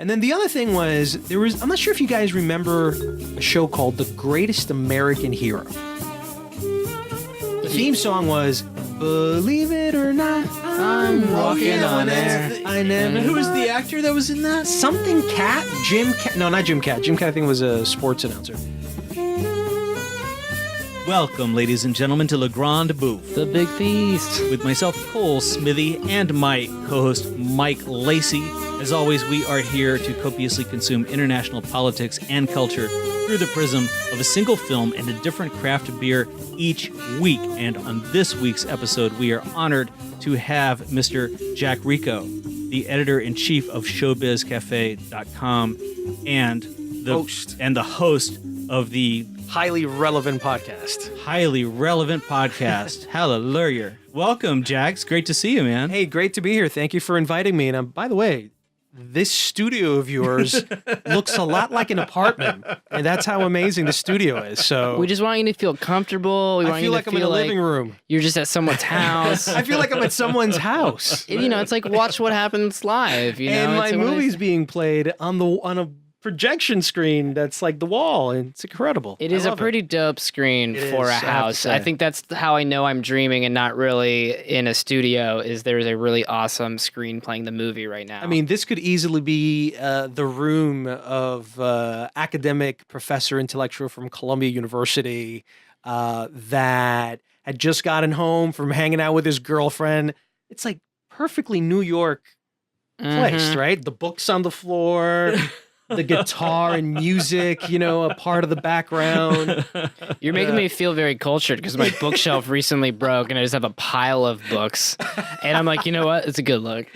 And then the other thing was, I'm not sure if you guys remember a show called The Greatest American Hero. The theme song was, believe it or not, I'm walking on air. I never. Who was the actor that was in that? Something Cat? Jim Cat? No, not Jim Cat. Jim Cat, I think, was a sports announcer. Welcome, ladies and gentlemen, to Grande Bouffe. The Big Feast. With myself, Cole Smithey, and my co-host, Mike Lacy. As always, we are here to copiously consume international politics and culture through the prism of a single film and a different craft beer each week. And on this week's episode, we are honored to have Mr. Jack Rico, the editor-in-chief of ShowbizCafe.com and the host of the highly relevant podcast. Hallelujah. Welcome, Jack. It's great to see you, man. Hey, great to be here. Thank you for inviting me. And by the way, this studio of yours looks a lot like an apartment, and that's how amazing the studio is. So we just want you to feel comfortable. I feel like I'm in a living room. You're just at someone's house. I feel like I'm at someone's house. It's like watch what happens live. And my movie's being played on a projection screen that's like the wall, and it's incredible. It is a pretty dope screen for a house. I think that's how I know I'm dreaming and not really in a studio, is there's a really awesome screen playing the movie right now. I mean, this could easily be the room of academic professor intellectual from Columbia University that had just gotten home from hanging out with his girlfriend. It's like perfectly New York placed, right? The books on the floor, the guitar and music, a part of the background. You're making me feel very cultured because my bookshelf recently broke and I just have a pile of books. And I'm like, you know what? It's a good look.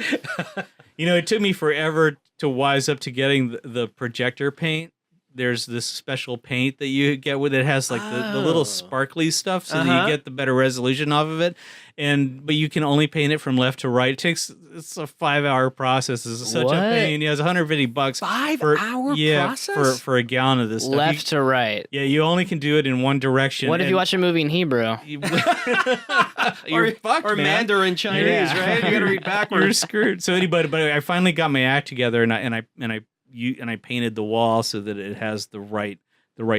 It took me forever to wise up to getting the projector paint. There's this special paint that you get with it. Has like the little sparkly stuff so that you get the better resolution off of it. But you can only paint it from left to right. It's a 5-hour process. It's such a pain. Yeah, it's $150. 5-hour process? For a gallon of this stuff. Left to right. Yeah, you only can do it in one direction. What if you watch a movie in Hebrew? You're fucked, or man. Mandarin Chinese, right? You gotta read backwards. You're screwed. So but I finally got my act together and I painted the wall so that it has the right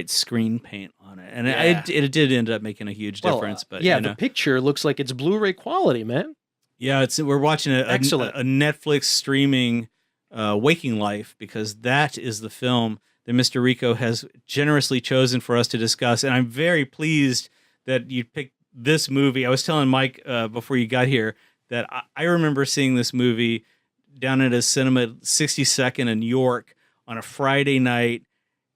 screen paint on it, and it did end up making a huge difference. But the picture looks like it's Blu-ray quality, man. Yeah, we're watching a Netflix streaming Waking Life, because that is the film that Mr. Rico has generously chosen for us to discuss, and I'm very pleased that you picked this movie. I was telling Mike before you got here that I remember seeing this movie down at a cinema at 62nd in York on a Friday night.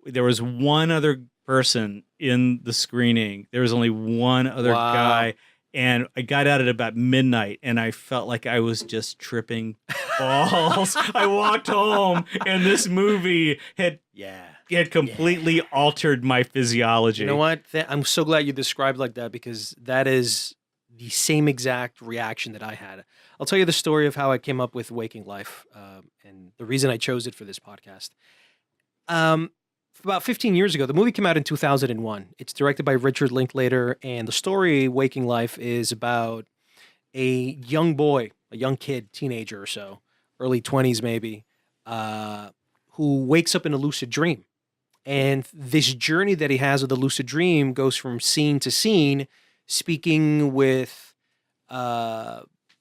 There was one other person in the screening. There was only one other guy. And I got out at about midnight, and I felt like I was just tripping balls. I walked home, and this movie had completely altered my physiology. You know what? I'm so glad you described like that, because that is the same exact reaction that I had. I'll tell you the story of how I came up with Waking Life, and the reason I chose it for this podcast. About 15 years ago, the movie came out in 2001. It's directed by Richard Linklater, and the story, Waking Life, is about a young boy, a young kid, teenager or so, early 20s maybe, who wakes up in a lucid dream. And this journey that he has with the lucid dream goes from scene to scene, speaking with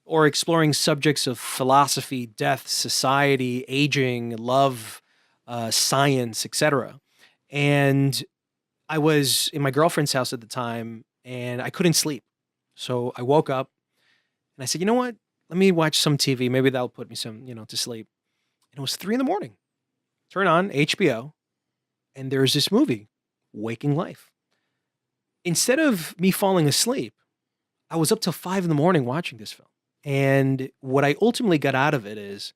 or exploring subjects of philosophy, death, society, aging, love, science, etc. And I was in my girlfriend's house at the time, and I couldn't sleep. So I woke up, and I said, you know what? Let me watch some TV. Maybe that'll put me to sleep. And it was 3 a.m. Turn on HBO, and there's this movie, Waking Life. Instead of me falling asleep, I was up till 5 a.m. watching this film. And what I ultimately got out of it is,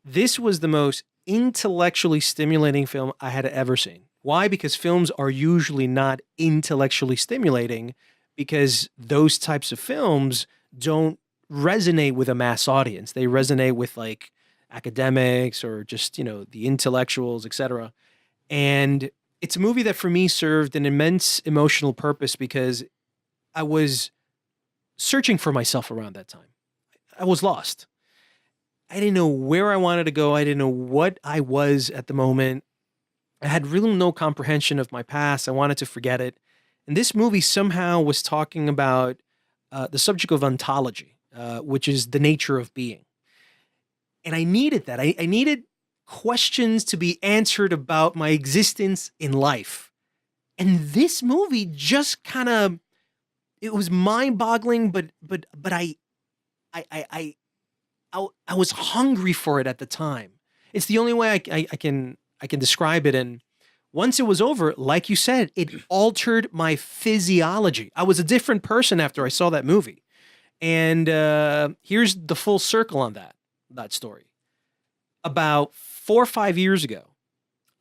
this was the most intellectually stimulating film I had ever seen. Why? Because films are usually not intellectually stimulating, because those types of films don't resonate with a mass audience. They resonate with like academics or just, the intellectuals, etc. And it's a movie that for me served an immense emotional purpose, because I was searching for myself around that time. I was lost. I didn't know where I wanted to go. I didn't know what I was at the moment. I had really no comprehension of my past. I wanted to forget it. And this movie somehow was talking about the subject of ontology, which is the nature of being. And I needed that. I needed questions to be answered about my existence in life. And this movie just kind of, it was mind-boggling, but I was hungry for it at the time. It's the only way I can describe it. And once it was over, like you said, it altered my physiology. I was a different person after I saw that movie. And here's the full circle on that story. About 4 or 5 years ago,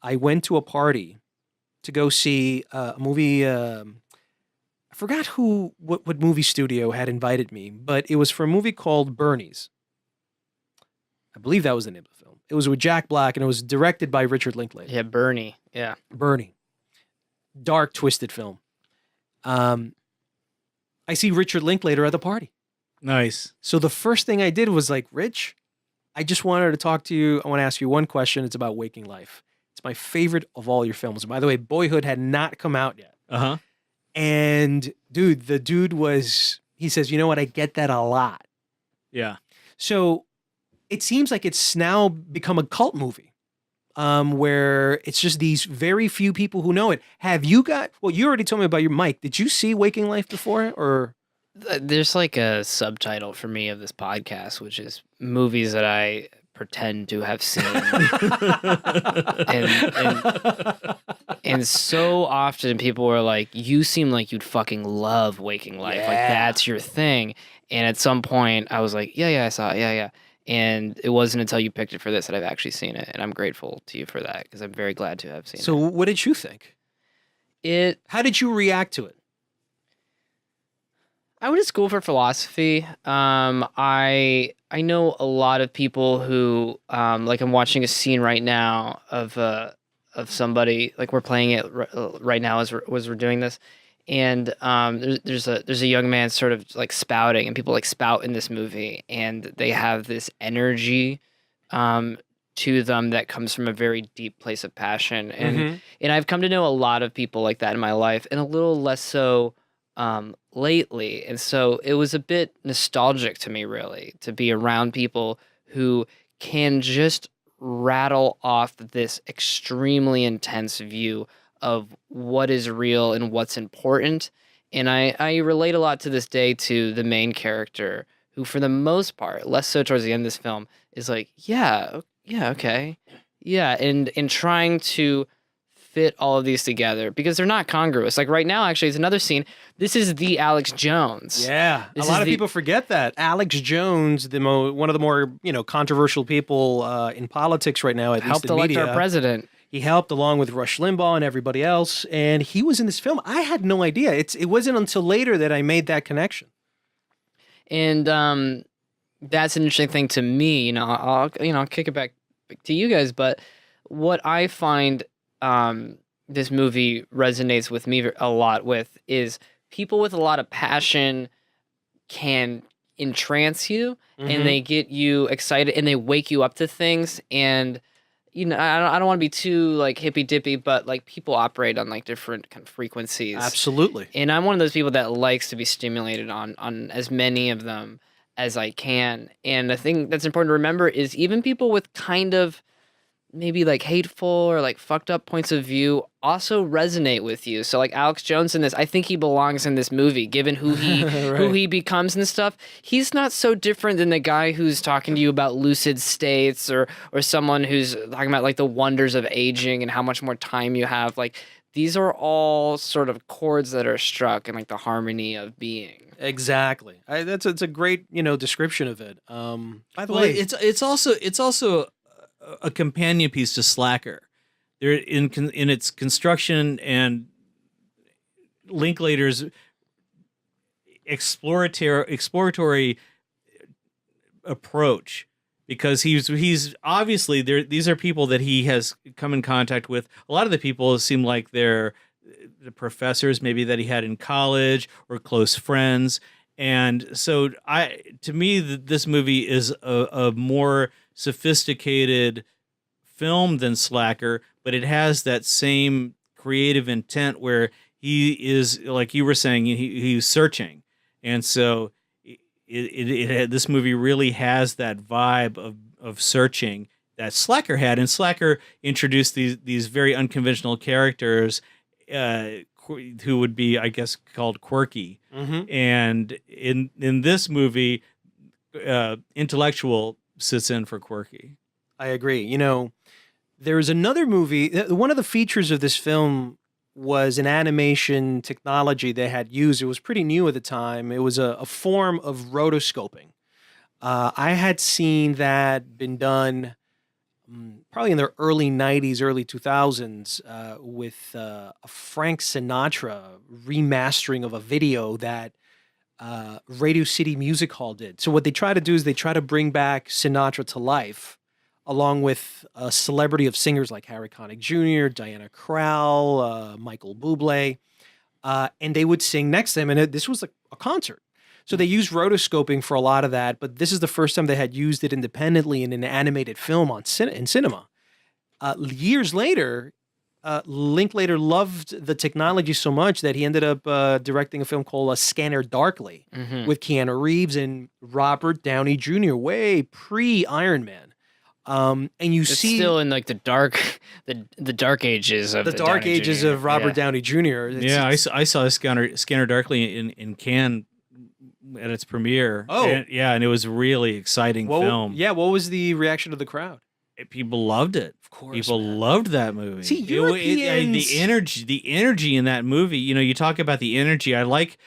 I went to a party to go see a movie. I forgot what movie studio had invited me, but it was for a movie called Bernie's. I believe that was the name of the film. It was with Jack Black, and it was directed by Richard Linklater. Yeah, Bernie. Yeah. Bernie. Dark, twisted film. I see Richard Linklater at the party. Nice. So the first thing I did was like, Rich, I just wanted to talk to you. I want to ask you one question. It's about Waking Life. It's my favorite of all your films. By the way, Boyhood had not come out yet. Uh-huh. And dude, the dude he says, you know what? I get that a lot. Yeah. So it seems like it's now become a cult movie, where it's just these very few people who know it. You already told me about your Mike. Did you see Waking Life before, or? There's like a subtitle for me of this podcast, which is movies that I pretend to have seen. and so often people were like, you seem like you'd fucking love Waking Life. Yeah. Like that's your thing. And at some point I was like, yeah, I saw it. Yeah. And it wasn't until you picked it for this that I've actually seen it. And I'm grateful to you for that because I'm very glad to have seen it. So what did you think? How did you react to it? I went to school for philosophy. I know a lot of people who, like I'm watching a scene right now of somebody, like we're playing it right now as we're doing this. And there's a young man sort of like spouting, and people like spout in this movie, and they have this energy to them that comes from a very deep place of passion. And and I've come to know a lot of people like that in my life, and a little less so lately. And so it was a bit nostalgic to me, really, to be around people who can just rattle off this extremely intense view of what is real and what's important. And I relate a lot to this day to the main character, who for the most part, less so towards the end of this film, is like, yeah, okay. Yeah, and trying to fit all of these together because they're not congruous. Like right now, actually, it's another scene. This is the Alex Jones. Yeah, a lot of people forget that Alex Jones, one of the more controversial people in politics right now, at least in media, helped elect our president. He helped along with Rush Limbaugh and everybody else, and he was in this film. I had no idea. It wasn't until later that I made that connection. And that's an interesting thing to me. I'll kick it back to you guys, but what I find this movie resonates with me a lot with is people with a lot of passion can entrance you and they get you excited and they wake you up to things. And I don't want to be too like hippy dippy, but like people operate on like different kind of frequencies. Absolutely. And I'm one of those people that likes to be stimulated on as many of them as I can. And the thing that's important to remember is even people with kind of maybe like hateful or like fucked up points of view also resonate with you. So like Alex Jones in this, I think he belongs in this movie given who he right. who he becomes and stuff. He's not so different than the guy who's talking to you about lucid states or someone who's talking about like the wonders of aging and how much more time you have. Like these are all sort of chords that are struck and like the harmony of being. Exactly. It's a great, description of it. By the way, it's also a companion piece to Slacker. There in its construction and Linklater's exploratory approach, because he's obviously there. These are people that he has come in contact with. A lot of the people seem like they're the professors maybe that he had in college or close friends. And so to me, this movie is a more sophisticated film than Slacker, but it has that same creative intent where he is, like you were saying, he's searching. And so this movie really has that vibe of searching that Slacker had. And Slacker introduced these very unconventional characters who would be, I guess, called quirky. Mm-hmm. And in this movie, intellectual sits in for quirky. I agree. You know, there's another movie. One of the features of this film was an animation technology they had used. It was pretty new at the time. It was a form of rotoscoping. I had seen that been done probably in the early 90s, early 2000s with a Frank Sinatra remastering of a video that Radio City Music Hall did. So what they try to do is they try to bring back Sinatra to life, along with a celebrity of singers like Harry Connick Jr., Diana Krall, Michael Bublé, and they would sing next to him. And this was a concert. So they used rotoscoping for a lot of that, but this is the first time they had used it independently in an animated film in cinema. Years later, Linklater loved the technology so much that he ended up directing a film called Scanner Darkly with Keanu Reeves and Robert Downey Jr. way pre-Iron Man. And it's still in like the dark ages of dark Downey ages Jr. of Robert Downey Jr. I saw Scanner Darkly in Cannes at its premiere. And it was a really exciting film. Yeah, what was the reaction of the crowd? People loved it. Of course, people loved that movie. See, Europeans... the energy in that movie. You know, you talk about the energy. I like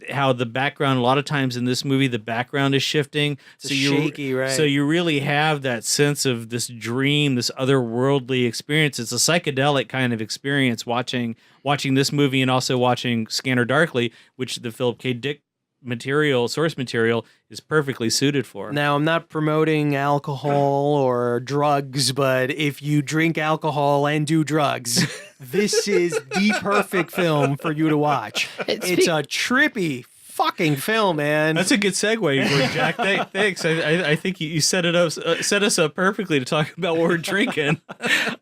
how the background, a lot of times in this movie, the background is shifting. It's shaky, right? So you really have that sense of this dream, this otherworldly experience. It's a psychedelic kind of experience watching this movie and also watching Scanner Darkly, which the Philip K. Dick source material is perfectly suited for. Now, I'm not promoting alcohol or drugs, but if you drink alcohol and do drugs, this is the perfect film for you to watch. It's a trippy fucking film, man. That's a good segue, Jack. Thanks. I think you set us up perfectly to talk about what we're drinking.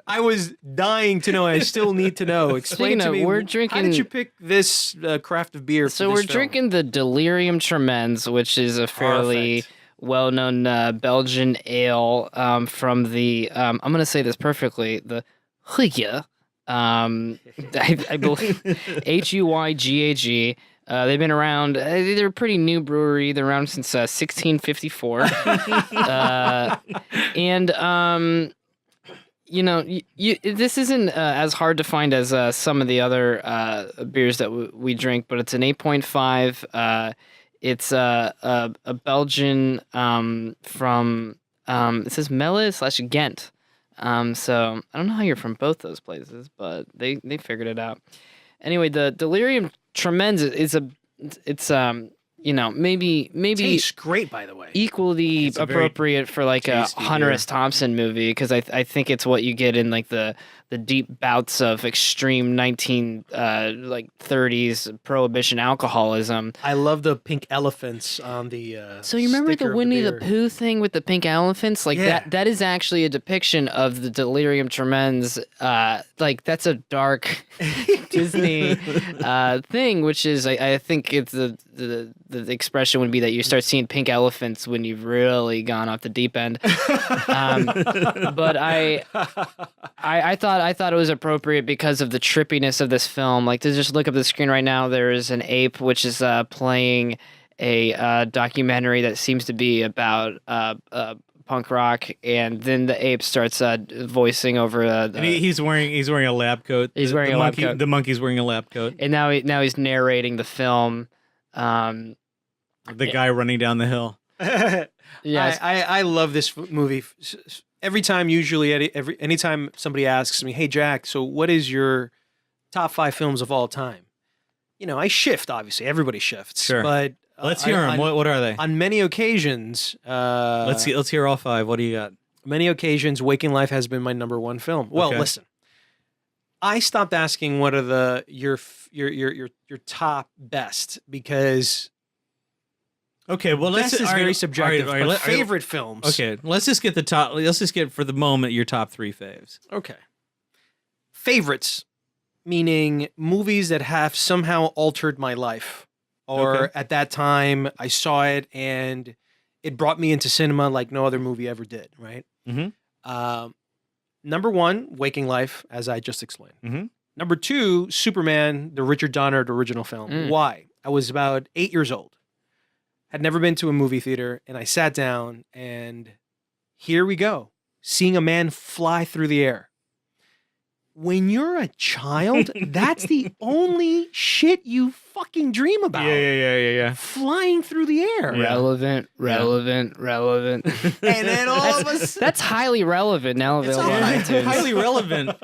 I was dying to know. I still need to know. Explain to me. We're drinking. How did you pick this craft of beer? So we're drinking the Delirium Tremens, which is a fairly well-known Belgian ale from the. I'm going to say this perfectly. The Huyge. I believe Huyghg. They've been around. They're a pretty new brewery. They're around since 1654, and this isn't as hard to find as some of the other beers that we drink, but it's an 8.5. It's a Belgian from it says Melle / Ghent. So I don't know how you're from both those places, but they figured it out. Anyway, the Delirium Tremens it's maybe tastes great, by the way. Equally appropriate for like a Hunter S. Thompson movie, because I think it's what you get in like the deep bouts of extreme 30s prohibition alcoholism. I love the pink elephants on the So you remember the Winnie the Pooh thing with the pink elephants? Like that is actually a depiction of the Delirium Tremens. Like that's a dark Disney thing, which is I think it's the expression would be that you start seeing pink elephants when you've really gone off the deep end. But I thought it was appropriate because of the trippiness of this film. Like, to just look up the screen right now, there is an ape which is playing a documentary that seems to be about punk rock, and then the ape starts voicing over. And he's wearing a lab coat. He's wearing a lab coat. The monkey's wearing a lab coat. And now he's narrating the film. The guy running down the hill. Yes, I love this movie. Every time, anytime somebody asks me, "Hey Jack, so what is your top 5 films of all time?" You know, I shift. Obviously, everybody shifts. Sure. But let's hear them. What are they? On many occasions, let's hear all 5. What do you got? Many occasions, Waking Life has been my number 1 film. Well, listen, I stopped asking what are your top best, because Okay, well, Best is very subjective. But favorite films. Okay, let's just get let's just get, for the moment, your top 3 faves. Okay. Favorites, meaning movies that have somehow altered my life. Or at that time, I saw it and it brought me into cinema like no other movie ever did, right? Mm-hmm. Number 1, Waking Life, as I just explained. Mm-hmm. Number 2, Superman, the Richard Donner original film. Why? I was about 8 years old. Had never been to a movie theater, and I sat down, and here we go. Seeing a man fly through the air. When you're a child, that's the only shit you fucking dream about. Yeah. Flying through the air. Relevant. And then all of us. That's highly relevant now available on iTunes. Highly relevant.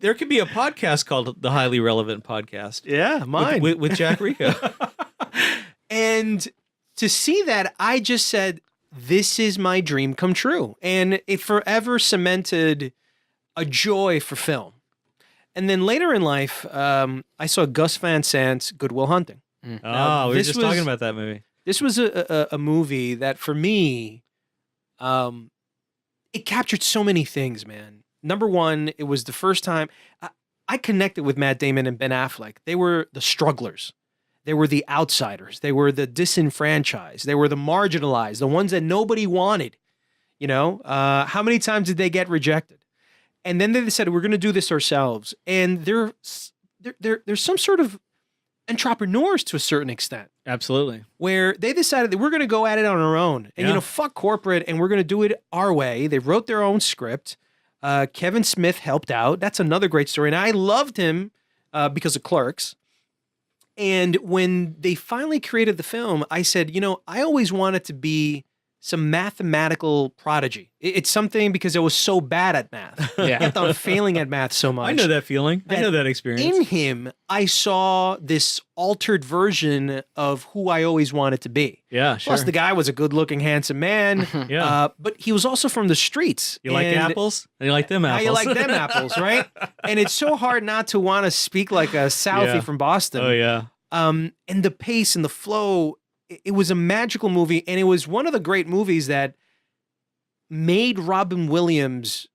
There could be a podcast called The Highly Relevant Podcast. Yeah, mine. With Jack Rico. And to see that, I just said, this is my dream come true. And it forever cemented a joy for film. And then later in life, I saw Gus Van Sant's Good Will Hunting. Oh, we were just talking about that movie. This was a movie that, for me, it captured so many things, man. Number 1, it was the first time I connected with Matt Damon and Ben Affleck. They were the strugglers. They were the outsiders. They were the disenfranchised. They were the marginalized, the ones that nobody wanted. You know, how many times did they get rejected? And then they said, we're going to do this ourselves. And there's some sort of entrepreneurs to a certain extent. Absolutely. Where they decided that we're going to go at it on our own. And, fuck corporate, and we're going to do it our way. They wrote their own script. Kevin Smith helped out. That's another great story. And I loved him because of Clerks. And when they finally created the film, I said, I always wanted to be some mathematical prodigy. It's something because I was so bad at math. I kept on failing at math so much. I know that feeling. I know that experience. In him, I saw this altered version of who I always wanted to be. Yeah, sure. Plus, the guy was a good-looking, handsome man. But he was also from the streets. You like apples? And you like them apples? You like them apples, right? And it's so hard not to want to speak like a Southie from Boston. Oh, yeah. And the pace and the flow, it was a magical movie, and it was one of the great movies that made Robin Williams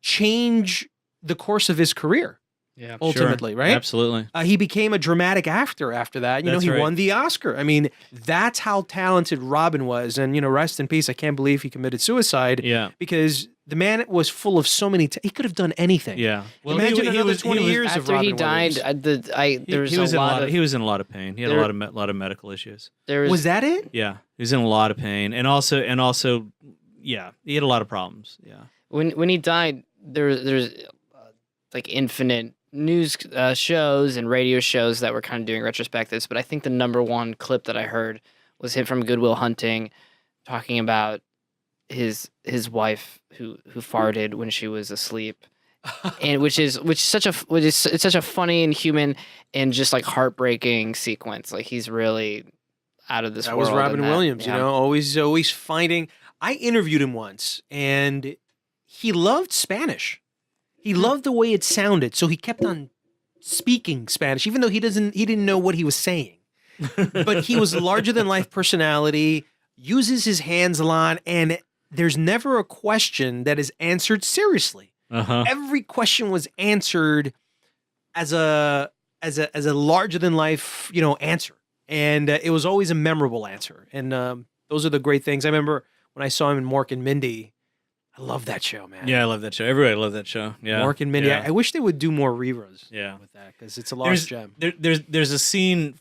change the course of his career. Yeah, ultimately, sure. right? Absolutely. He became a dramatic actor after that. He won the Oscar. I mean, that's how talented Robin was. And, rest in peace. I can't believe he committed suicide. Yeah. Because the man was full of so many. He could have done anything. Yeah. Well, imagine another 20 years of Robin Williams. After he died, he was in a lot of pain. He had a lot of medical issues. Was that it? Yeah. He was in a lot of pain, and also, yeah, he had a lot of problems. Yeah. When he died, there's like infinite news shows and radio shows that were kind of doing retrospectives, but I think the number one clip that I heard was him from Good Will Hunting talking about his wife who farted when she was asleep, and which is such a funny and human and just like heartbreaking sequence. Like he's really out of this world. That was Robin Williams, always finding. I interviewed him once, and he loved Spanish. He loved the way it sounded, so he kept on speaking Spanish, even though he didn't know what he was saying. But he was a larger than life personality, uses his hands a lot, and there's never a question that is answered seriously. Every question was answered as a larger than life, answer, and it was always a memorable answer. And those are the great things. I remember when I saw him in Mork and Mindy. I love that show, man. Yeah, I love that show. Everybody loved that show. Yeah, Mork and Mindy. Yeah. I wish they would do more reruns. Yeah. With that, because it's a lost gem. There's a scene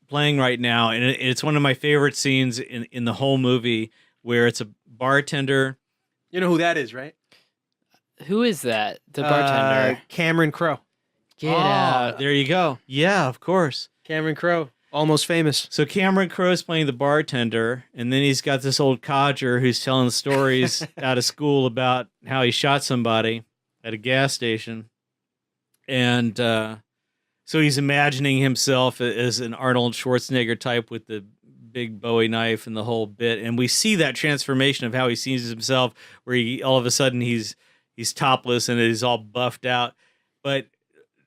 playing right now, and it's one of my favorite scenes in the whole movie, where it's a bartender. You know who that is, right? Who is that? The bartender. Cameron Crowe. Get out. There you go. Yeah, of course. Cameron Crowe. Almost Famous. So Cameron Crowe's playing the bartender, and then he's got this old codger who's telling stories out of school about how he shot somebody at a gas station. And so he's imagining himself as an Arnold Schwarzenegger type with the big Bowie knife and the whole bit. And we see that transformation of how he sees himself, where he all of a sudden he's topless and he's all buffed out. But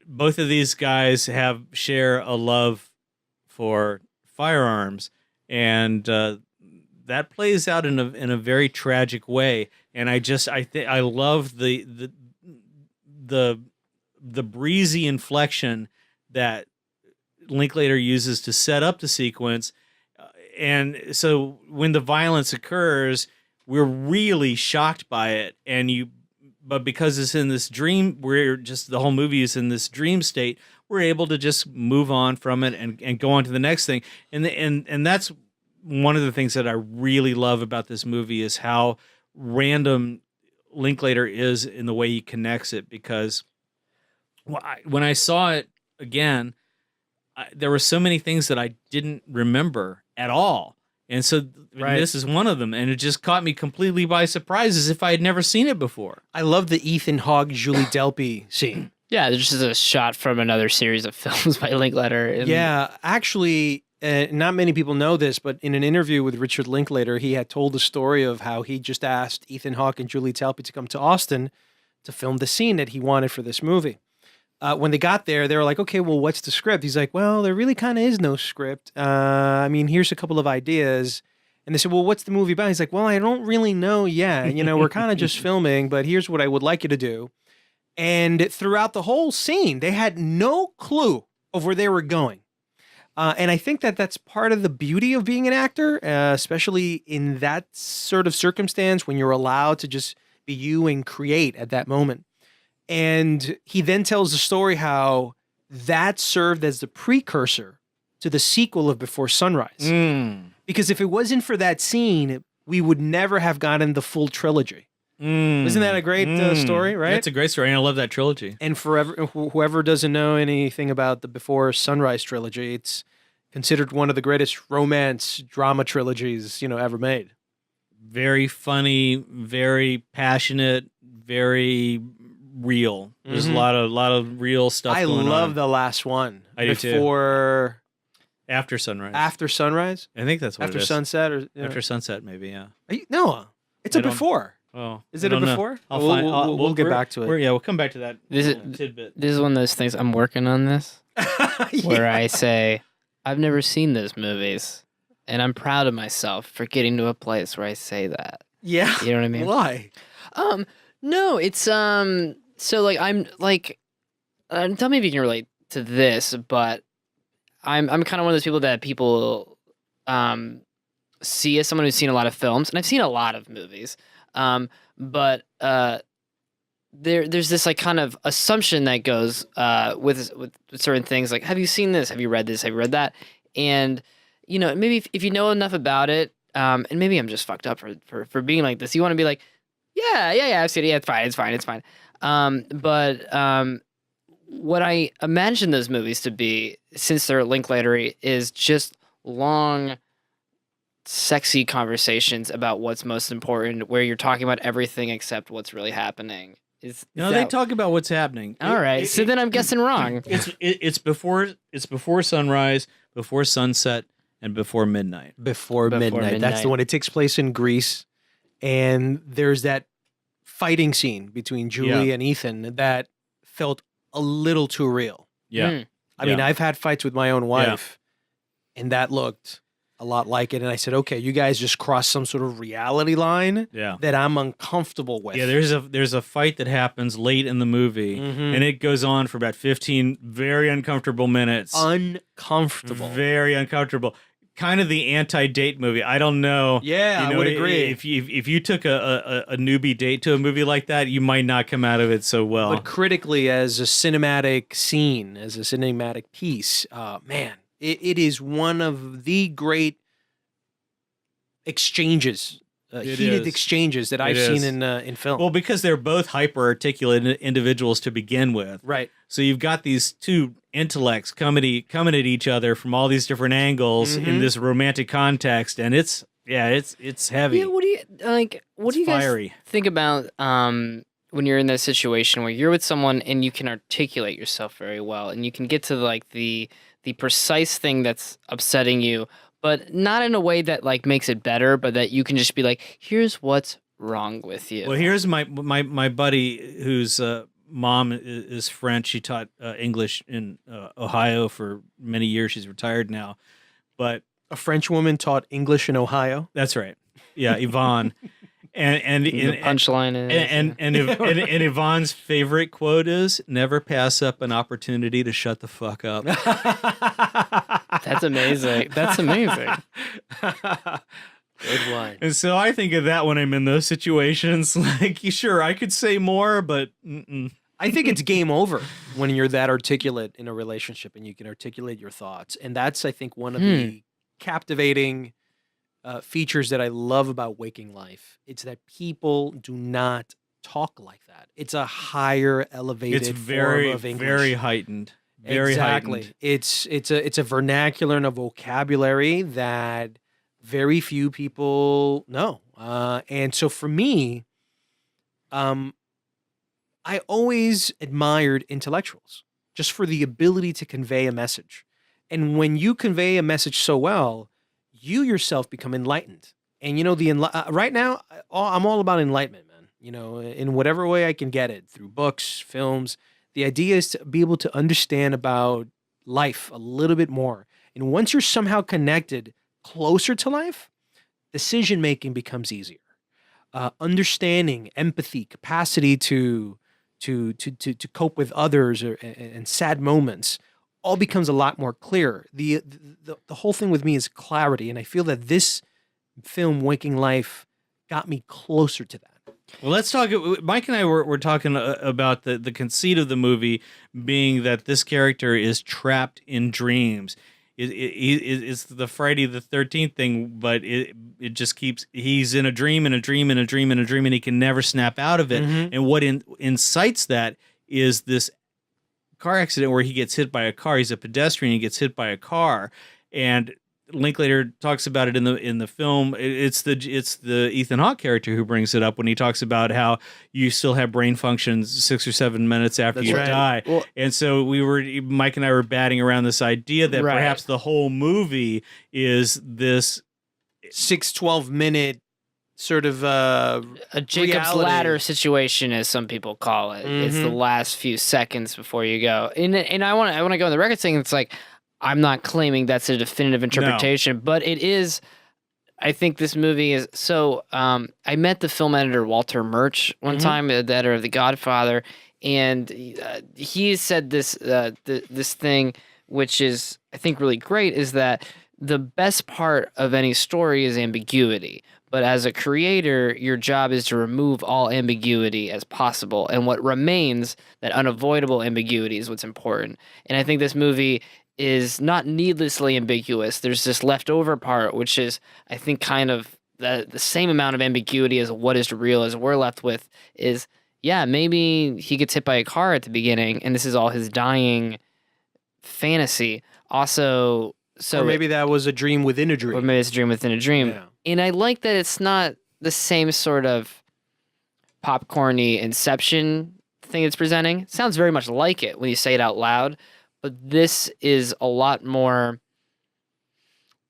both of these guys share a love for firearms, and that plays out in a very tragic way. And I love the breezy inflection that Linklater uses to set up the sequence. And so when the violence occurs, we're really shocked by it. But because it's in this dream, the whole movie is in this dream state, we're able to just move on from it and go on to the next thing. And that's one of the things that I really love about this movie is how random Linklater is in the way he connects it. Because when I saw it again, there were so many things that I didn't remember at all. And so this is one of them. And it just caught me completely by surprise as if I had never seen it before. I love the Ethan Hawke, Julie Delpy scene. Yeah, there's just a shot from another series of films by Linklater. Yeah, actually, not many people know this, but in an interview with Richard Linklater, he had told the story of how he just asked Ethan Hawke and Julie Delpy to come to Austin to film the scene that he wanted for this movie. When they got there, they were like, okay, well, what's the script? He's like, well, there really kind of is no script. I mean, here's a couple of ideas. And they said, well, what's the movie about? He's like, well, I don't really know yet. We're kind of just filming, but here's what I would like you to do. And throughout the whole scene, they had no clue of where they were going. And I think that that's part of the beauty of being an actor, especially in that sort of circumstance when you're allowed to just be you and create at that moment. And he then tells the story how that served as the precursor to the sequel of Before Sunrise. Because if it wasn't for that scene, we would never have gotten the full trilogy. Isn't that a great story, right? That's a great story, and I love that trilogy. And whoever doesn't know anything about the Before Sunrise trilogy, it's considered one of the greatest romance drama trilogies, ever made. Very funny, very passionate, very real. There's a lot of real stuff going on. I love the last one. I do too. Before... After Sunrise. After Sunrise? I think that's what After it is. Sunset? Or After Sunset, maybe, yeah. No, it's a before. Oh, is it a before? We'll get back to it. We'll come back to that tidbit. This is one of those things. I'm working on this where I say, I've never seen those movies, and I'm proud of myself for getting to a place where I say that. Yeah. You know what I mean? Why? No, it's so like I'm like tell me if you can relate to this, but I'm kind of one of those people that people see as someone who's seen a lot of films, and I've seen a lot of movies. But there's this like kind of assumption that goes with certain things, like, have you seen this? Have you read this? Have you read that? And maybe if you know enough about it, and maybe I'm just fucked up for being like this. You want to be like, yeah, I've seen it. Yeah, it's fine. But what I imagine those movies to be, since they're Linklater, is just long, sexy conversations about what's most important, where you're talking about everything except what's really happening. They talk about what's happening. All right, so then I'm guessing wrong. It's before sunrise, before sunset, and before midnight. Before midnight. That's the one. It takes place in Greece, and there's that fighting scene between Julie and Ethan that felt a little too real. Yeah. I mean, I've had fights with my own wife, and that looked a lot like it. And I said, okay, you guys just crossed some sort of reality line that I'm uncomfortable with. Yeah, there's a fight that happens late in the movie, and it goes on for about 15 very uncomfortable minutes. Uncomfortable. Very uncomfortable. Kind of the anti-date movie. I don't know. Yeah, I would agree. If you took a newbie date to a movie like that, you might not come out of it so well. But critically, as a cinematic scene, as a cinematic piece, man, it is one of the great exchanges, heated exchanges that I've seen in film. Well, because they're both hyper-articulate individuals to begin with. Right. So you've got these two intellects coming at each other from all these different angles in this romantic context, and it's heavy. Yeah, what do you guys think about when you're in that situation where you're with someone and you can articulate yourself very well, and you can get to like the precise thing that's upsetting you, but not in a way that like makes it better, but that you can just be like, here's what's wrong with you. Well, here's my buddy whose mom is French. She taught English in Ohio for many years. She's retired now. But A French woman taught English in Ohio. That's right. Yeah, Yvonne. And the punchline is and Yvonne's favorite quote is, "Never pass up an opportunity to shut the fuck up." That's amazing. That's amazing. Good one. And so I think of that when I'm in those situations. Like, sure, I could say more, but I think it's game over when you're that articulate in a relationship and you can articulate your thoughts. And that's, I think, one of the captivating features that I love about Waking Life. It's that people do not talk like that. It's a higher elevated form of English. Very heightened. Very heightened. It's a vernacular and a vocabulary that very few people know. And so for me, I always admired intellectuals just for the ability to convey a message. And when you convey a message so well, you yourself become enlightened. And you know, right now, I'm all about enlightenment, man. You know, in whatever way I can get it, through books, films. The idea is to be able to understand about life a little bit more. And once you're somehow connected closer to life, decision-making becomes easier. Understanding, empathy, capacity to cope with others and sad moments all becomes a lot more clear. The whole thing with me is clarity, and I feel that this film, Waking Life, got me closer to that. Well, let's talk. Mike and I were talking about the conceit of the movie being that this character is trapped in dreams. It's the Friday the 13th thing, but it just keeps. He's in a dream and a dream and a dream and a dream, and he can never snap out of it. Mm-hmm. And what incites that is this car accident where he gets hit by a car. He's a pedestrian. He gets hit by a car, and Linklater talks about it in the film. It's the Ethan Hawke character who brings it up when he talks about how you still have brain functions 6 or 7 minutes after you die. Well, and so Mike and I were batting around this idea that perhaps the whole movie is this 6-12 minute sort of a Jacob's Ladder situation, as some people call it. Mm-hmm. It's the last few seconds before you go. And I want to go on the record saying it's like, I'm not claiming that's a definitive interpretation, but it is. I think this movie is so. I met the film editor Walter Murch one time, the editor of The Godfather, and he said this this thing, which is I think really great, is that the best part of any story is ambiguity. But as a creator, your job is to remove all ambiguity as possible, and what remains, that unavoidable ambiguity, is what's important. And I think this movie is not needlessly ambiguous. There's this leftover part, which is, I think, kind of the same amount of ambiguity as what is real as we're left with is, yeah, maybe he gets hit by a car at the beginning, and this is all his dying fantasy. Also, or maybe that was a dream within a dream. Or maybe it's a dream within a dream. Yeah. And I like that it's not the same sort of popcorny Inception thing it's presenting. It sounds very much like it when you say it out loud. But this is a lot more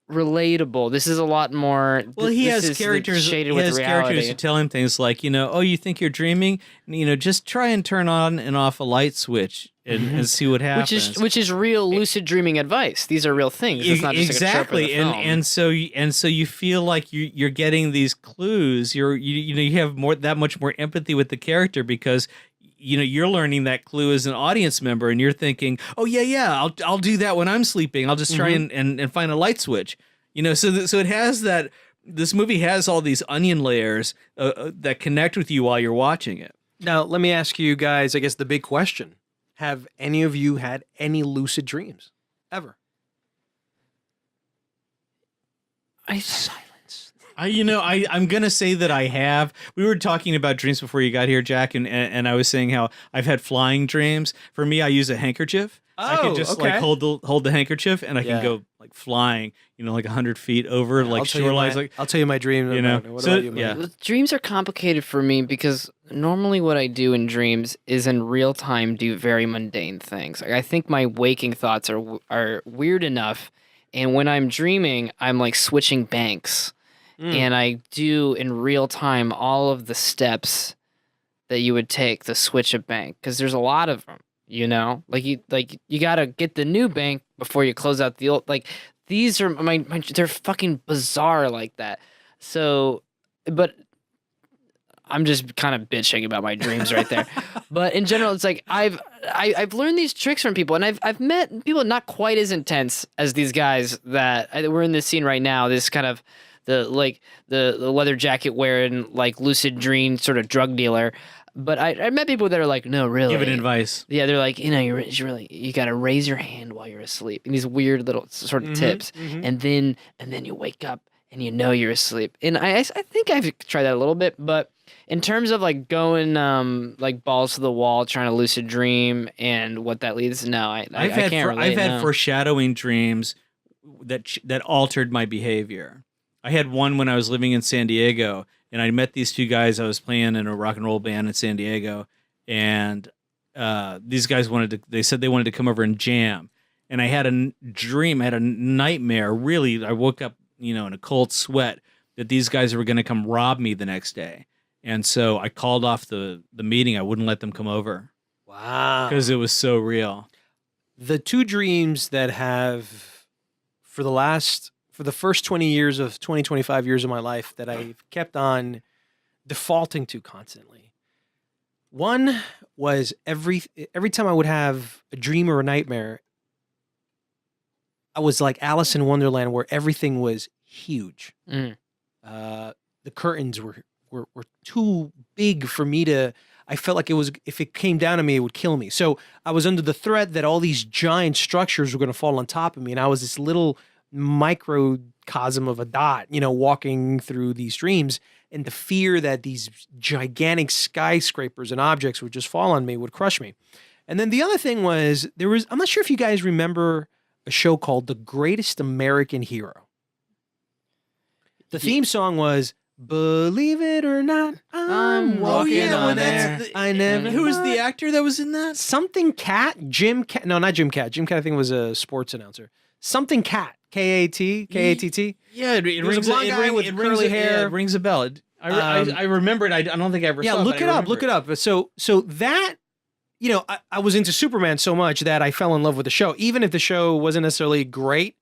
relatable. This is a lot more. Well, he has characters shaded with reality. Characters who tell him things like, oh, you think you're dreaming? Just try and turn on and off a light switch and see what happens. Which is real lucid dreaming advice. These are real things. It's not just exactly. And so you feel like you're getting these clues. You have that much more empathy with the character because you're learning that clue as an audience member, and you're thinking, oh yeah, I'll do that when I'm sleeping. I'll just try and find a light switch. So it has that. This movie has all these onion layers that connect with you while you're watching it. Now, let me ask you guys, I guess the big question: have any of you had any lucid dreams ever? I'm gonna say that I have. We were talking about dreams before you got here, Jack, and I was saying how I've had flying dreams. For me, I use a handkerchief. I can just hold the handkerchief, and I can go like flying, like 100 feet over, like shorelines. I'll tell you my dream. What about you, man? Dreams are complicated for me because normally what I do in dreams is in real time do very mundane things. Like I think my waking thoughts are weird enough, and when I'm dreaming, I'm like switching banks. And I do in real time all of the steps that you would take to switch a bank because there's a lot of them. Like you got to get the new bank before you close out the old. Like these are they're fucking bizarre like that. So, but I'm just kind of bitching about my dreams right there. But in general, it's like I've learned these tricks from people, and I've met people not quite as intense as these guys that we're in this scene right now. This kind of the leather jacket wearing, like, lucid dream sort of drug dealer. But I met people that are like, no, really. Giving advice. Yeah, they're like, you got to raise your hand while you're asleep. And these weird little sort of tips. And then you wake up and you're asleep. And I think I've tried that a little bit, but in terms of like going like balls to the wall, trying to lucid dream and what that leads to, no, I can't relate. I've had foreshadowing dreams that altered my behavior. I had one when I was living in San Diego, and I met these two guys. I was playing in a rock and roll band in San Diego, and these guys they said they wanted to come over and jam. And I had a dream, I had a nightmare. Really, I woke up, in a cold sweat that these guys were going to come rob me the next day. And so I called off the meeting. I wouldn't let them come over. Wow. Because it was so real. The two dreams that have, for the first 25 years of my life, that I've kept on defaulting to constantly. One was every time I would have a dream or a nightmare, I was like Alice in Wonderland, where everything was huge. The curtains were too big for me to. I felt like if it came down to me, it would kill me. So I was under the threat that all these giant structures were going to fall on top of me, and I was this little microcosm of a dot, walking through these dreams, and the fear that these gigantic skyscrapers and objects would just fall on me would crush me. And then the other thing was, I'm not sure if you guys remember a show called The Greatest American Hero. The theme song was, "Believe it or not, I'm walking on air. I never." Who was the actor that was in that? Something Cat, Jim Cat. No, not Jim Cat. Jim Cat, I think, was a sports announcer. Something Cat, K-A-T-T. Yeah, it rings a blonde guy with curly hair. Yeah, it rings a bell. I remember it. I don't think I ever saw it. Yeah, look it up. So that, I was into Superman so much that I fell in love with the show, even if the show wasn't necessarily great.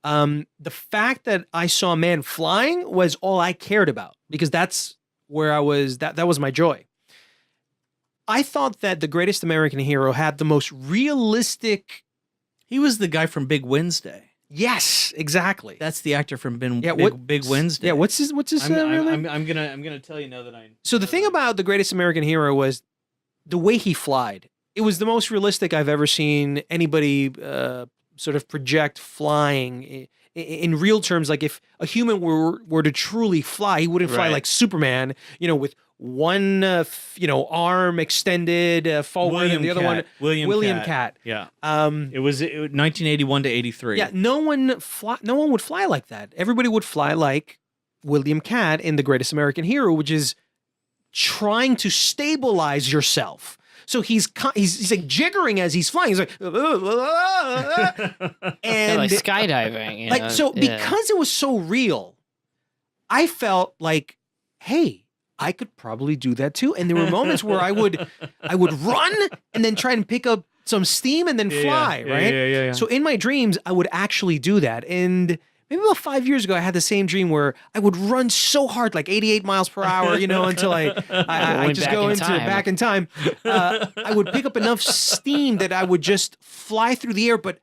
The fact that I saw a man flying was all I cared about, because that's where I was, that was my joy. I thought that The Greatest American Hero had the most realistic. He was the guy from Big Wednesday. Yes, exactly. That's the actor from Big Wednesday. Yeah, what's his real name? I'm gonna tell you now that I. So the thing about The Greatest American Hero was the way he flied. It was the most realistic I've ever seen anybody sort of project flying in real terms. Like, if a human were to truly fly, he wouldn't fly like Superman, with one arm extended forward, and the other one William Cat. Yeah. It was 1981 to 83. Yeah, no one would fly like that. Everybody would fly like William Cat in The Greatest American Hero, which is trying to stabilize yourself. So he's like jiggering as he's flying. He's like, and like skydiving. Because it was so real, I felt like, hey, I could probably do that too. And there were moments where I would run and then try and pick up some steam and then fly, right? Yeah. So in my dreams, I would actually do that. And maybe about 5 years ago, I had the same dream where I would run so hard, like 88 miles per hour, until I just go back in time. I would pick up enough steam that I would just fly through the air, but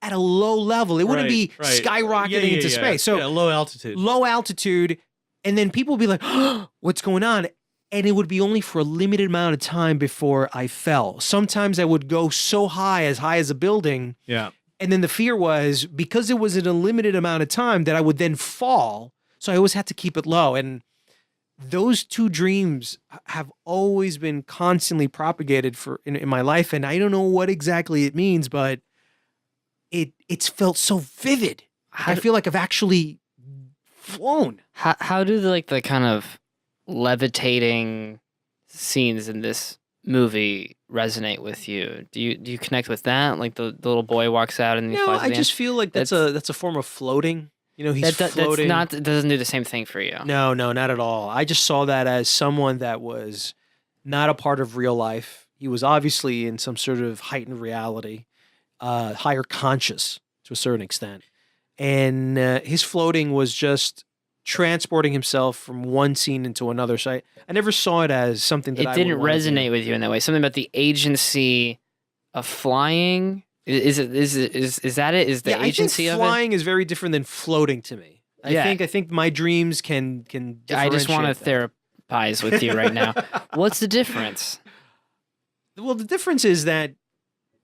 at a low level. It wouldn't be skyrocketing into space. So low altitude. Low altitude. And then people would be like, oh, what's going on? And it would be only for a limited amount of time before I fell. Sometimes I would go so high as a building. Yeah. And then the fear was, because it was in a limited amount of time, that I would then fall. So I always had to keep it low. And those two dreams have always been constantly propagated in my life. And I don't know what exactly it means, but it's felt so vivid. I feel like I've actually flown. How do the kind of levitating scenes in this movie resonate with you? Do you connect with that? Like the little boy walks out and he flies. I just feel like that's a form of floating. He's floating. It doesn't do the same thing for you. No, not at all. I just saw that as someone that was not a part of real life. He was obviously in some sort of heightened reality, higher conscious to a certain extent. and his floating was just transporting himself from one scene into another. So I never saw it as something that It I didn't would wanna do. resonate with you in that way. Something about the agency of flying. Is that it? Is the agency I think of it? flying is very different than floating to me. Yeah. I think my dreams can I just want to differentiate therapize with you right now. What's the difference? that. Well, the difference is that,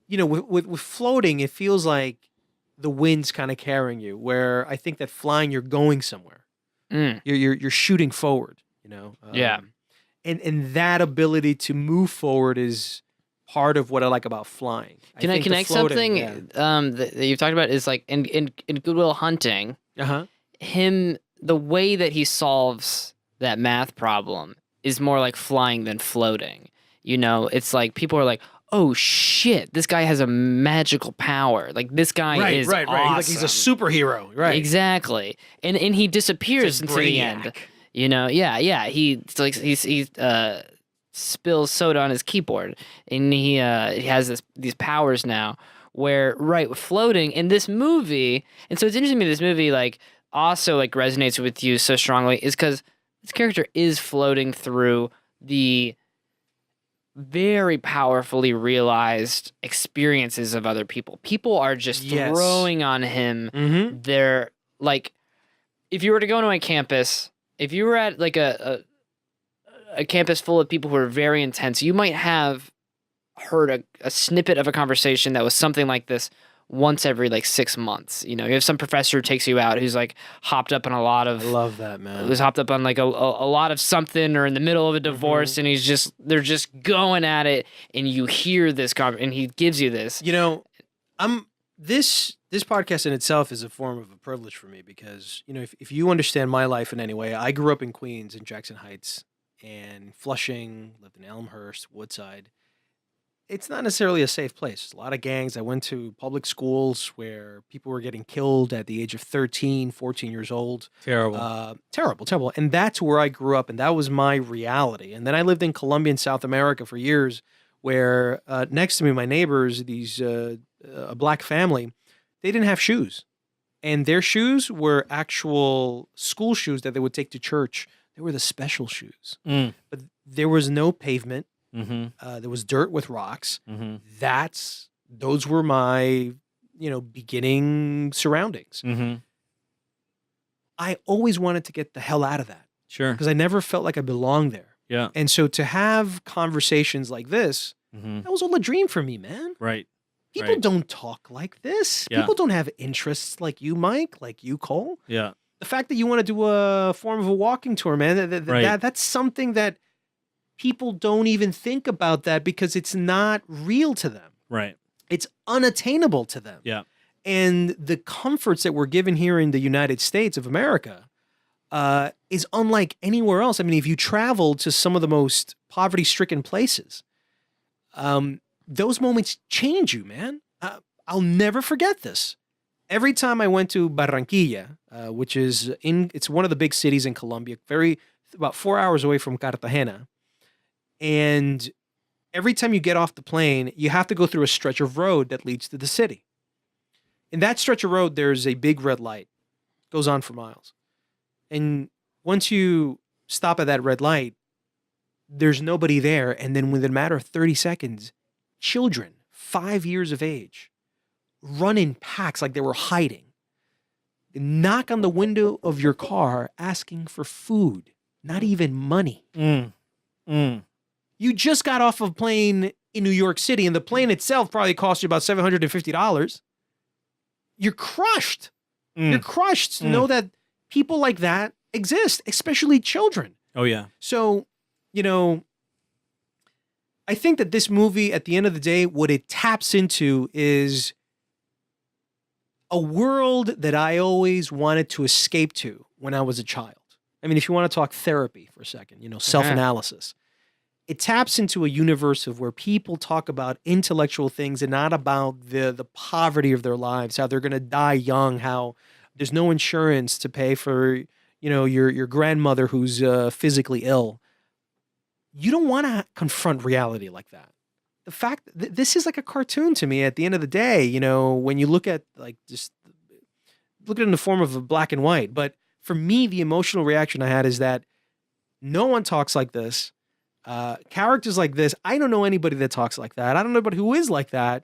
with floating, it feels like the wind's kind of carrying you, where I think that flying, you're going somewhere. Mm. You're shooting forward, Yeah. And that ability to move forward is part of what I like about flying. Can I think the connect floating, something that you've talked about is like in Good Will Hunting, Uh-huh. the way that he solves that math problem is more like flying than floating. It's like people are like, oh shit, this guy has a magical power. Like this guy is right. awesome. Like he's a superhero, right? Exactly. And he disappears into the end. Yeah. He spills soda on his keyboard, and he has these powers now. Where with floating in this movie, and so it's interesting to me. This movie like also like resonates with you so strongly is because this character is floating through the very powerfully realized experiences of other people. People are just Yes. throwing on him. Mm-hmm. They're like, if you were to go to my campus, if you were at like a campus full of people who are very intense, you might have heard a snippet of a conversation that was something like this once every like 6 months. You have some professor who takes you out who's like hopped up on a lot of I love that, man. who's hopped up on like a lot of something or in the middle of a divorce, and they're just going at it, and you hear this and he gives you this. This podcast in itself is a form of a privilege for me because, if you understand my life in any way, I grew up in Queens, in Jackson Heights, and Flushing, lived in Elmhurst, Woodside. It's not necessarily a safe place. There's a lot of gangs. I went to public schools where people were getting killed at the age of 13, 14 years old. Terrible. Terrible. And that's where I grew up, and that was my reality. And then I lived in Colombia, in South America for years, where next to me, my neighbors, a black family, they didn't have shoes. And their shoes were actual school shoes that they would take to church. They were the special shoes. Mm. But there was no pavement. Mm-hmm. There was dirt with rocks. Mm-hmm. Those were my, beginning surroundings. Mm-hmm. I always wanted to get the hell out of that Sure. because I never felt like I belonged there. Yeah. And so to have conversations like this, Mm-hmm. that was all a dream for me, man. Right. People Right. don't talk like this. Yeah. People don't have interests like you, Mike, like you, Cole. Yeah. The fact that you want to do a form of a walking tour, man, Right. that's something that people don't even think about that because it's not real to them. Right. It's unattainable to them. Yeah. And the comforts that we're given here in the United States of America is unlike anywhere else. I mean, if you travel to some of the most poverty-stricken places, those moments change you, man. I'll never forget this. Every time I went to Barranquilla, which is it's one of the big cities in Colombia, about 4 hours away from Cartagena, and every time you get off the plane, you have to go through a stretch of road that leads to the city. In that stretch of road, there's a big red light. It goes on for miles. And once you stop at that red light, there's nobody there. And then within a matter of 30 seconds, children, 5 years of age, run in packs like they were hiding, knock on the window of your car asking for food, not even money. Mm. Mm. You just got off of a plane in New York City, and the plane itself probably cost you about $750. You're crushed. Mm. You're crushed to know that people like that exist, especially children. Oh, yeah. So, I think that this movie, at the end of the day, what it taps into is a world that I always wanted to escape to when I was a child. I mean, if you want to talk therapy for a second, self-analysis. It taps into a universe of where people talk about intellectual things and not about the poverty of their lives, how they're going to die young, how there's no insurance to pay for, your grandmother who's physically ill. You don't want to confront reality like that. The fact this is like a cartoon to me at the end of the day, when you look at like just look at it in the form of a black and white. But for me, the emotional reaction I had is that no one talks like this. Characters like this, I don't know anybody that talks like that. I don't know anybody who is like that.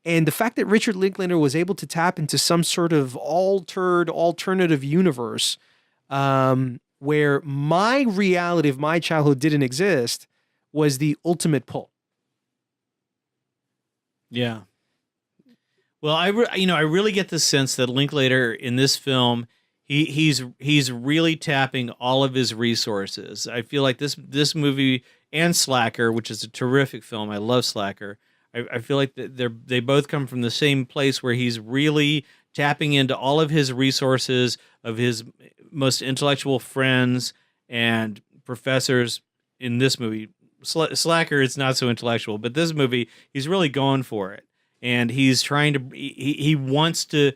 And the fact that Richard Linklater was able to tap into some sort of alternative universe where my reality of my childhood didn't exist was the ultimate pull. Yeah. Well, I really get the sense that Linklater in this film, he's really tapping all of his resources. I feel like this movie and Slacker, which is a terrific film. I love Slacker. I feel like they both come from the same place where he's really tapping into all of his resources of his most intellectual friends and professors. In this movie, Slacker, it's not so intellectual, but this movie, he's really going for it. And he's trying to, he wants to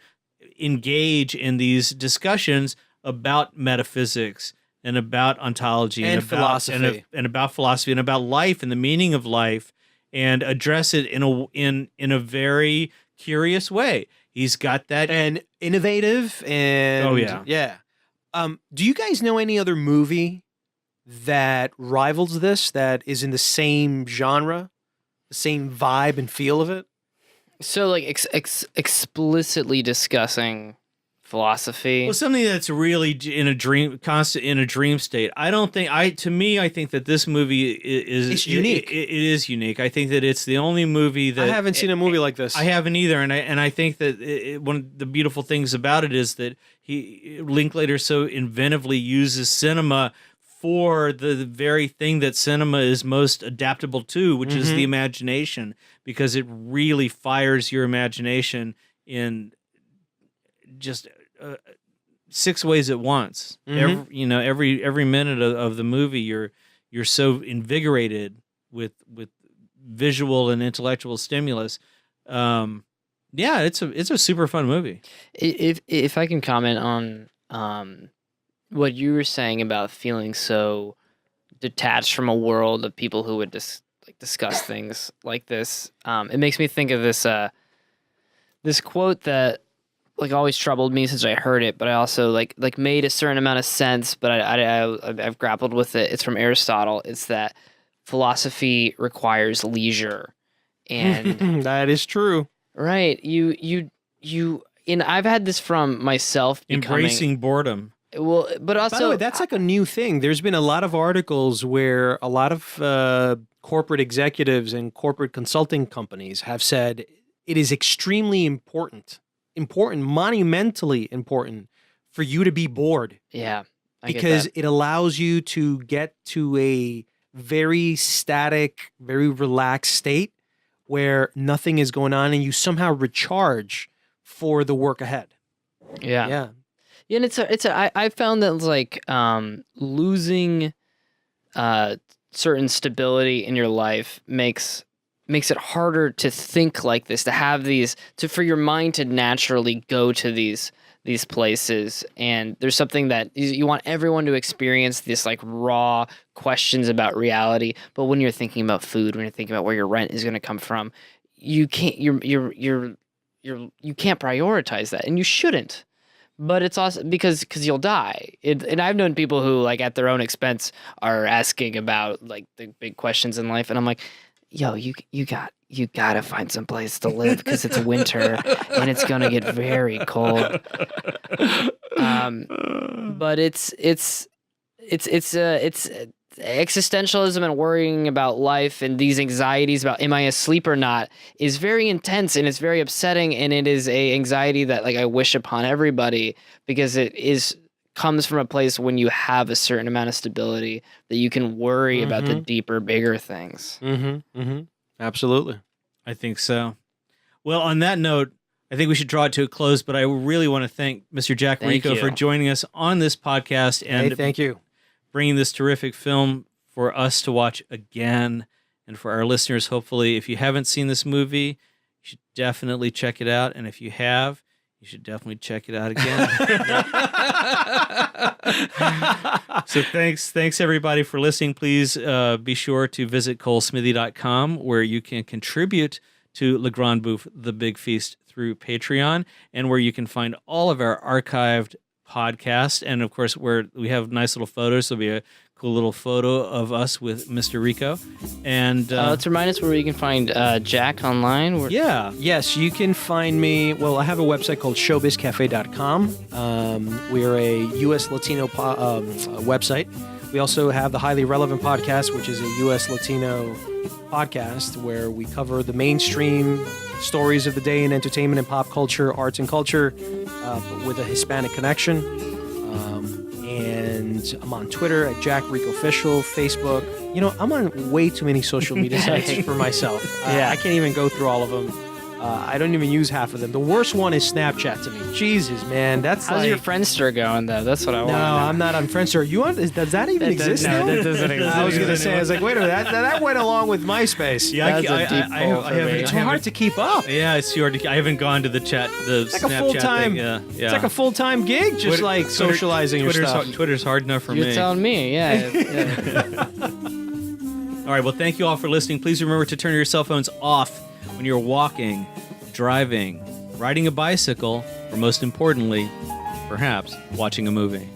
engage in these discussions about metaphysics and about ontology and about philosophy and about philosophy and about life and the meaning of life, and address it in a very curious way. He's got that, and innovative, and yeah. Do you guys know any other movie that rivals this, that is in the same genre, the same vibe and feel of it? So like explicitly discussing philosophy. Well, something that's really in a dream state. I think that this movie is unique. It is unique. I think that it's the only movie that I haven't seen a movie like this. I haven't either, and I think that one of the beautiful things about it is that Linklater so inventively uses cinema for the very thing that cinema is most adaptable to, which is the imagination, because it really fires your imagination in just 6 ways at once. Every minute of the movie, you're so invigorated with visual and intellectual stimulus. It's a super fun movie. If I can comment on what you were saying about feeling so detached from a world of people who would discuss things like this, it makes me think of this quote that like always troubled me since I heard it, but I also like made a certain amount of sense, but I've grappled with it. It's from Aristotle. It's that philosophy requires leisure, and that is true. Right. And I've had this from myself. Embracing boredom. Well, but also, by the way, that's like a new thing. There's been a lot of articles where a lot of corporate executives and corporate consulting companies have said it is extremely important, monumentally important for you to be bored. Yeah. Because it allows you to get to a very static, very relaxed state where nothing is going on and you somehow recharge for the work ahead. Yeah. Yeah. Yeah, and I found that like losing certain stability in your life makes it harder to think like this, to have for your mind to naturally go to these places. And there's something that you want everyone to experience, this like raw questions about reality. But when you're thinking about food, when you're thinking about where your rent is going to come from, you can't you can't prioritize that, and you shouldn't. But it's also because you'll die. And I've known people who like at their own expense are asking about like the big questions in life, and I'm like, yo, you gotta find some place to live because it's winter and it's gonna get very cold. But it's existentialism and worrying about life and these anxieties about am I asleep or not is very intense, and it's very upsetting, and it is a anxiety that like I wish upon everybody, because it comes from a place when you have a certain amount of stability that you can worry about the deeper, bigger things. Absolutely. I think so. Well, on that note, I think we should draw it to a close, but I really want to thank Mr. Jack Rico for joining us on this podcast and thank you. Bringing this terrific film for us to watch again, and for our listeners, hopefully, if you haven't seen this movie, you should definitely check it out, and if you have, you should definitely check it out again. So thanks everybody for listening. Please be sure to visit colesmithy.com, where you can contribute to Le Grande Bouffe, The Big Feast through Patreon, and where you can find all of our archived podcasts. And of course, where we have nice little photos. There'll be a cool little photo of us with Mr. Rico. And let's remind us where you can find Jack online. Yeah. Yes, you can find me. Well, I have a website called showbizcafe.com. We're a U.S. Latino website. We also have the Highly Relevant Podcast, which is a U.S. Latino podcast where we cover the mainstream stories of the day in entertainment and pop culture, arts and culture, but with a Hispanic connection. And I'm on Twitter at Jack Rico Official, Facebook. You know, I'm on way too many social media sites for myself. I can't even go through all of them. I don't even use half of them. The worst one is Snapchat to me. Jesus, man, that's How's your Friendster going though? That's what I want. No, I'm not on Friendster. Are you on? Does that even exist? No, now? that doesn't exist. I was gonna say, I was like, wait a minute, that went along with MySpace. Yeah, That's a deep hole for me. It's hard to keep up. Yeah, it's too hard to. I haven't gone to the chat. It's like a full-time. Yeah. It's like a full-time gig, just like socializing your stuff. Twitter's hard enough for You're me. telling me, yeah. All right. Well, thank you all for listening. Please remember to turn your cell phones off when you're walking, driving, riding a bicycle, or most importantly, perhaps watching a movie.